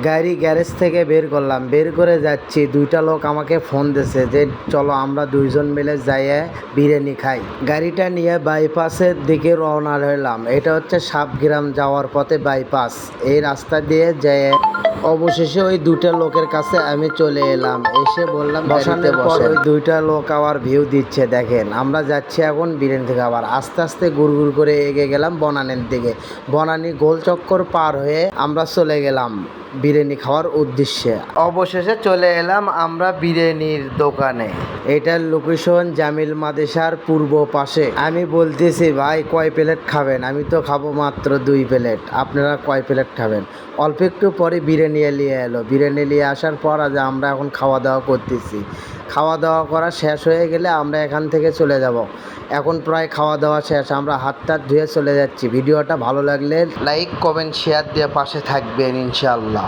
গাড়ি গ্যারেজ থেকে বের করলাম, বের করে যাচ্ছি, দুইটা লোক আমাকে ফোন দিছে যে চলো আমরা দুইজন মিলে যাইয়ে বিরিয়ানি খাই। গাড়িটা নিয়ে বাইপাসের দিকে রওনা হলাম। এটা হচ্ছে সাবগ্রাম যাওয়ার পথে বাইপাস। এই রাস্তা দিয়ে যেয়ে অবশেষে ওই দুইটা লোকের কাছে আমি চলে এলাম। এসে বললাম বসানোর পর ওই দুইটা লোক আবার ভিউ দিচ্ছে দেখেন। আমরা যাচ্ছি এখন বিরিয়ানি খাবার। আস্তে আস্তে গুড় করে এগিয়ে গেলাম বনানীর দিকে। বনানী গোল চক্কর পার হয়ে আমরা চলে গেলাম বিরিয়ানি খাওয়ার উদ্দেশ্যে। অবশেষে চলে এলাম আমরা বিরিয়ানির দোকানে। এটার লোকেশন জামিল মাদেশার পূর্ব পাশে। আমি বলতেছি ভাই কয় প্লেট খাবেন? আমি তো খাবো মাত্র 2 প্লেট, আপনারা কয় প্লেট খাবেন? অল্প একটু পরে বিরিয়ানি নিয়ে এলো। বিরিয়ানি নিয়ে আসার পর আজ আমরা এখন খাওয়া দাওয়া করতেছি। খাওয়া দাওয়া করা শেষ হয়ে গেলে আমরা এখান থেকে চলে যাব। এখন প্রায় খাওয়া দাওয়া শেষ, আমরা হাত টাত ধুয়ে চলে যাচ্ছি। ভিডিওটা ভালো লাগলে লাইক কমেন্ট শেয়ার দিয়ে পাশে থাকবেন ইনশাআল্লাহ।